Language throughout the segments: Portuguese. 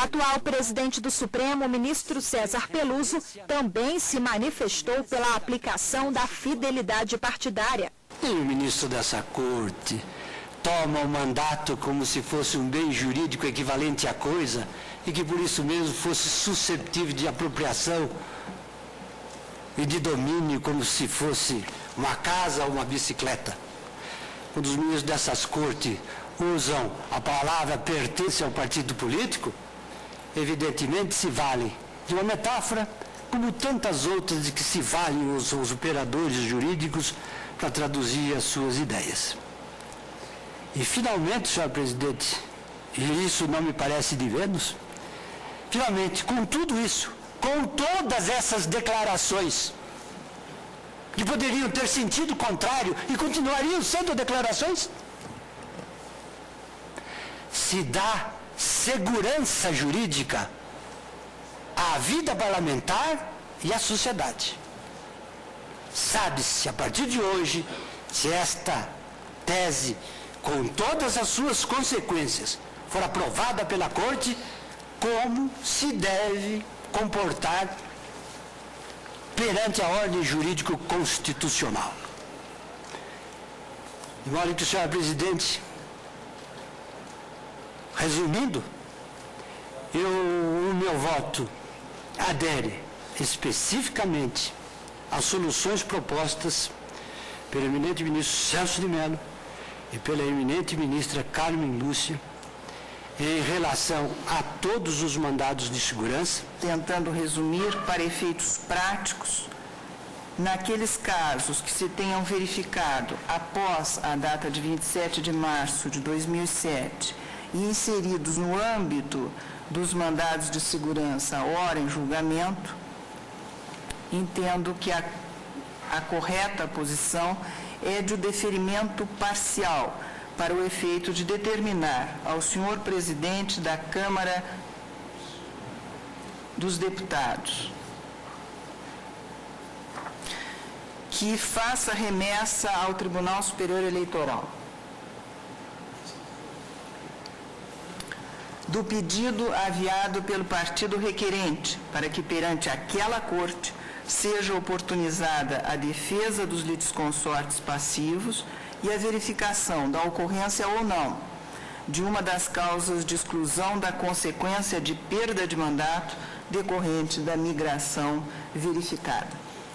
atual presidente do Supremo, ministro César Peluso, também se manifestou pela aplicação da fidelidade partidária. Nenhum ministro dessa corte toma o mandato como se fosse um bem jurídico equivalente à coisa e que por isso mesmo fosse suscetível de apropriação e de domínio como se fosse uma casa ou uma bicicleta. Quando os ministros dessas cortes usam a palavra pertence ao partido político, evidentemente se valem de uma metáfora como tantas outras de que se valem os operadores jurídicos para traduzir as suas ideias. E finalmente, senhor presidente, e isso não me parece de menos, finalmente, com tudo isso, com todas essas declarações, que poderiam ter sentido contrário e continuariam sendo declarações, se dá segurança jurídica à vida parlamentar e à sociedade. Sabe-se, a partir de hoje, se esta tese, com todas as suas consequências, for aprovada pela Corte, como se deve comportar perante a ordem jurídico-constitucional. De modo que, senhor presidente, resumindo, o meu voto adere especificamente às soluções propostas pelo eminente ministro Celso de Mello e pela eminente ministra Carmen Lúcia em relação a todos os mandados de segurança. Tentando resumir para efeitos práticos, naqueles casos que se tenham verificado após a data de 27 de março de 2007 e inseridos no âmbito dos mandados de segurança ora em julgamento, entendo que a correta posição é de o deferimento parcial para o efeito de determinar ao senhor presidente da Câmara dos Deputados que faça remessa ao Tribunal Superior Eleitoral do pedido aviado pelo partido requerente, para que perante aquela Corte seja oportunizada a defesa dos litisconsortes passivos e a verificação da ocorrência ou não de uma das causas de exclusão da consequência de perda de mandato decorrente da migração verificada.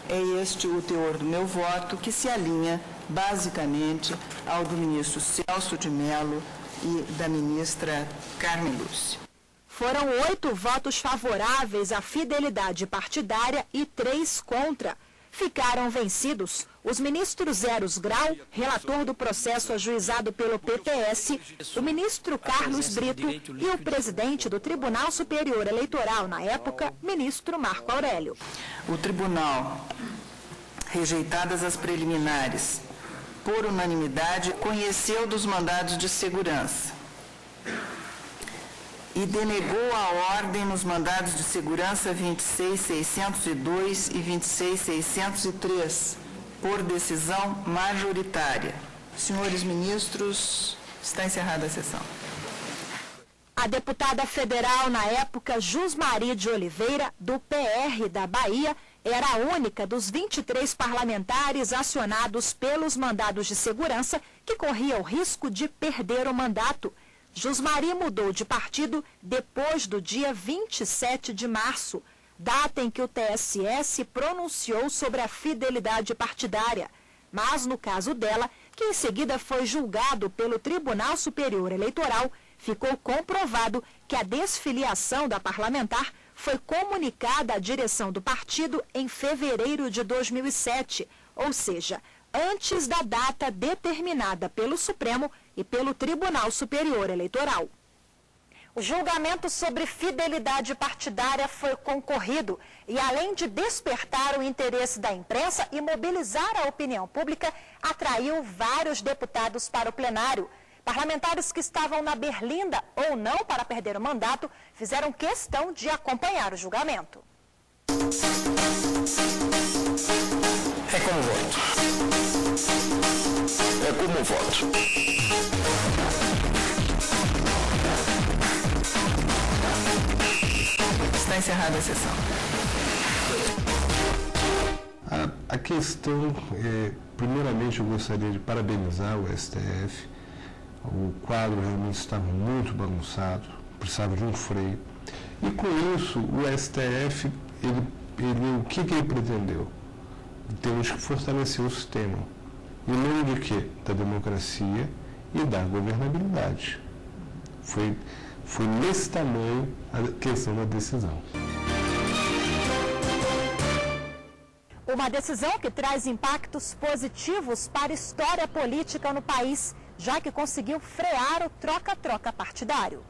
É este o teor do meu voto, que se alinha basicamente ao do ministro Celso de Mello e da ministra Carmen Lúcia. Foram 8 votos favoráveis à fidelidade partidária e 3 contra. Ficaram vencidos os ministros Eros Grau, relator do processo ajuizado pelo PPS, o ministro Carlos Brito e o presidente do Tribunal Superior Eleitoral, na época, ministro Marco Aurélio. O tribunal, rejeitadas as preliminares, por unanimidade, conheceu dos mandados de segurança e denegou a ordem nos mandados de segurança 26.602 e 26.603, por decisão majoritária. Senhores ministros, está encerrada a sessão. A deputada federal, na época, Jusmari de Oliveira, do PR da Bahia, era a única dos 23 parlamentares acionados pelos mandados de segurança que corria o risco de perder o mandato. Jusmari mudou de partido depois do dia 27 de março, data em que o TSE se pronunciou sobre a fidelidade partidária. Mas, no caso dela, que em seguida foi julgado pelo Tribunal Superior Eleitoral, ficou comprovado que a desfiliação da parlamentar foi comunicada à direção do partido em fevereiro de 2007, ou seja, antes da data determinada pelo Supremo e pelo Tribunal Superior Eleitoral. O julgamento sobre fidelidade partidária foi concorrido e, além de despertar o interesse da imprensa e mobilizar a opinião pública, atraiu vários deputados para o plenário. Parlamentares que estavam na berlinda ou não para perder o mandato fizeram questão de acompanhar o julgamento. É como voto. É como voto. Está encerrada a sessão. A questão, primeiramente eu gostaria de parabenizar o STF. O quadro realmente estava muito bagunçado, precisava de um freio. E com isso, o STF, o que ele pretendeu? Temos que fortalecer o sistema. Em nome de quê? Da democracia e da governabilidade. Foi nesse tamanho a questão da decisão. Uma decisão que traz impactos positivos para a história política no país, já que conseguiu frear o troca-troca partidário.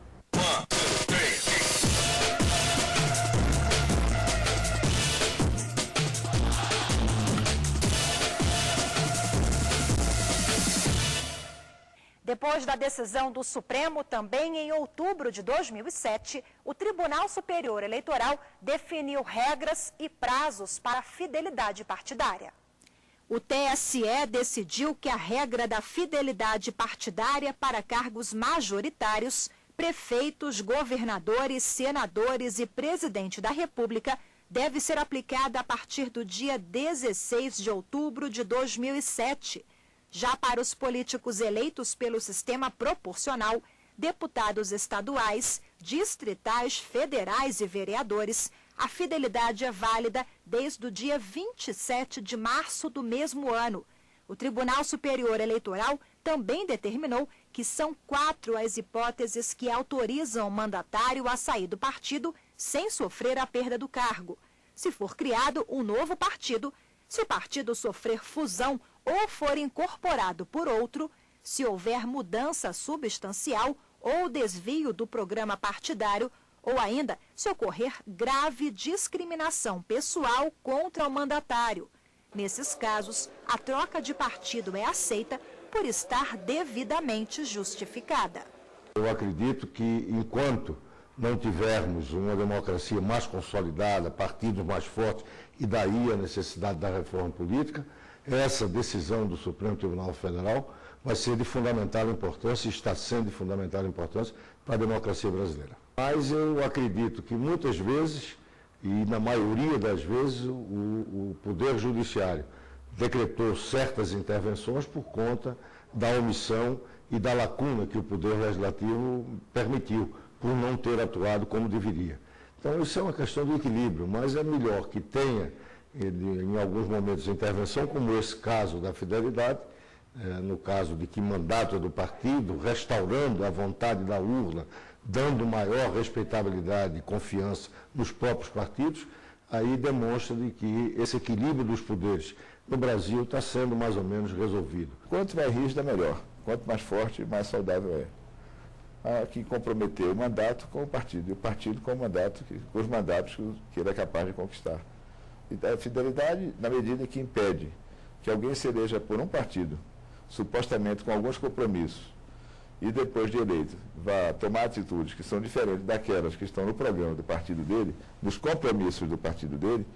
Depois da decisão do Supremo, também em outubro de 2007, o Tribunal Superior Eleitoral definiu regras e prazos para a fidelidade partidária. O TSE decidiu que a regra da fidelidade partidária para cargos majoritários, prefeitos, governadores, senadores e presidente da República, deve ser aplicada a partir do dia 16 de outubro de 2007. Já para os políticos eleitos pelo sistema proporcional, deputados estaduais, distritais, federais e vereadores, a fidelidade é válida desde o dia 27 de março do mesmo ano. O Tribunal Superior Eleitoral também determinou que são 4 as hipóteses que autorizam o mandatário a sair do partido sem sofrer a perda do cargo. Se for criado um novo partido, se o partido sofrer fusão ou for incorporado por outro, se houver mudança substancial ou desvio do programa partidário, ou ainda se ocorrer grave discriminação pessoal contra o mandatário. Nesses casos, a troca de partido é aceita por estar devidamente justificada. Eu acredito que enquanto não tivermos uma democracia mais consolidada, partidos mais fortes, e daí a necessidade da reforma política, essa decisão do Supremo Tribunal Federal vai ser de fundamental importância, está sendo de fundamental importância para a democracia brasileira. Mas eu acredito que muitas vezes, e na maioria das vezes, o Poder Judiciário decretou certas intervenções por conta da omissão e da lacuna que o Poder Legislativo permitiu, por não ter atuado como deveria. Então, isso é uma questão de equilíbrio, mas é melhor que tenha, em alguns momentos, intervenção, como esse caso da fidelidade, no caso de que mandato é do partido, restaurando a vontade da urna, dando maior respeitabilidade e confiança nos próprios partidos, aí demonstra de que esse equilíbrio dos poderes no Brasil está sendo mais ou menos resolvido. Quanto mais rígida, melhor. Quanto mais forte, mais saudável é. Há que comprometer o mandato com o partido, e o partido com o mandato, com os mandatos que ele é capaz de conquistar. E a fidelidade, na medida que impede que alguém se eleja por um partido, supostamente com alguns compromissos, e depois de eleito vá tomar atitudes que são diferentes daquelas que estão no programa do partido dele, nos compromissos do partido dele,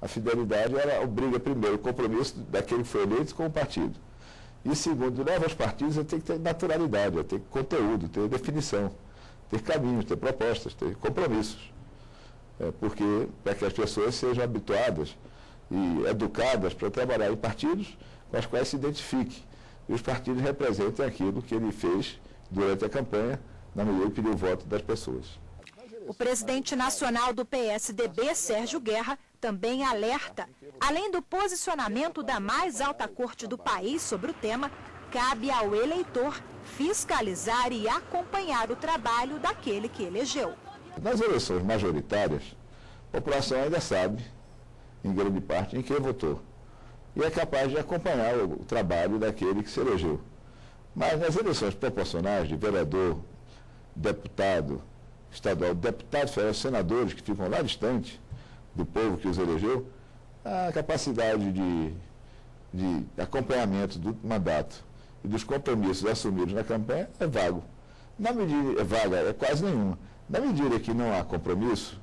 a fidelidade ela obriga primeiro o compromisso daquele que foi eleito com o partido. E segundo, leva aos partidos tem que ter naturalidade, ter conteúdo, ter definição, ter caminhos, ter propostas, ter compromissos. Porque para que as pessoas sejam habituadas e educadas para trabalhar em partidos com os quais se identifique. E os partidos representem aquilo que ele fez durante a campanha, na medida que pediu o voto das pessoas. O presidente nacional do PSDB, Sérgio Guerra, também alerta. Além do posicionamento da mais alta corte do país sobre o tema, cabe ao eleitor fiscalizar e acompanhar o trabalho daquele que elegeu. Nas eleições majoritárias, a população ainda sabe, em grande parte, em quem votou. E é capaz de acompanhar o trabalho daquele que se elegeu. Mas nas eleições proporcionais de vereador, deputado estadual, deputado federal, senadores que ficam lá distante do povo que os elegeu, a capacidade de acompanhamento do mandato e dos compromissos assumidos na campanha é vago. Na medida, é quase nenhuma. Na medida que não há compromisso,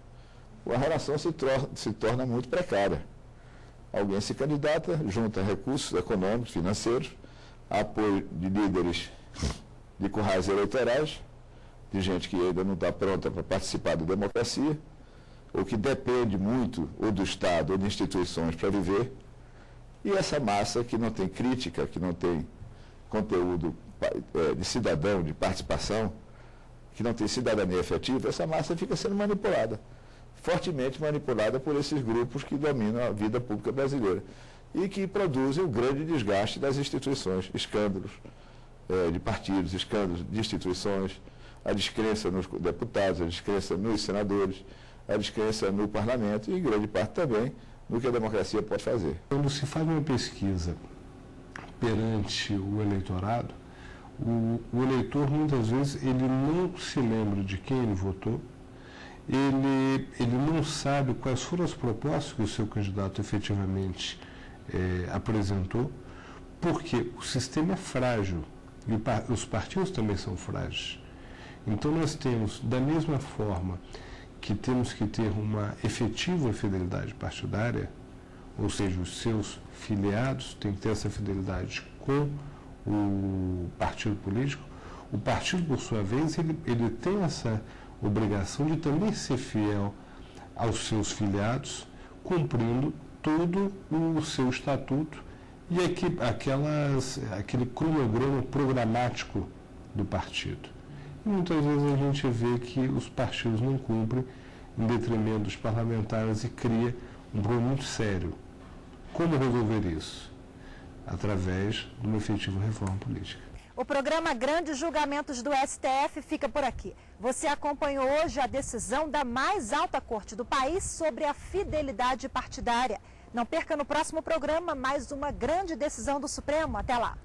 a relação se torna muito precária. Alguém se candidata, junta recursos econômicos, financeiros, apoio de líderes de currais eleitorais, de gente que ainda não está pronta para participar da democracia, ou que depende muito ou do Estado ou de instituições para viver, e essa massa que não tem crítica, que não tem conteúdo de cidadão, de participação, que não tem cidadania efetiva, essa massa fica sendo manipulada, fortemente manipulada por esses grupos que dominam a vida pública brasileira e que produzem o grande desgaste das instituições, escândalos de partidos, escândalos de instituições, a descrença nos deputados, a descrença nos senadores, a descrença no parlamento e, em grande parte, também no que a democracia pode fazer. Quando se faz uma pesquisa perante o eleitorado, o eleitor, muitas vezes, ele não se lembra de quem ele votou, ele não sabe quais foram as propostas que o seu candidato efetivamente apresentou, porque o sistema é frágil e os partidos também são frágeis. Então nós temos, da mesma forma que temos que ter uma efetiva fidelidade partidária, ou seja, os seus filiados têm que ter essa fidelidade com o partido político, o partido, por sua vez, ele tem essa obrigação de também ser fiel aos seus filiados, cumprindo todo o seu estatuto e aquele cronograma programático do partido. E muitas vezes a gente vê que os partidos não cumprem em detrimento dos parlamentares e cria um problema muito sério. Como resolver isso? Através de uma efetiva reforma política. O programa Grandes Julgamentos do STF fica por aqui. Você acompanhou hoje a decisão da mais alta corte do país sobre a fidelidade partidária. Não perca no próximo programa mais uma grande decisão do Supremo. Até lá!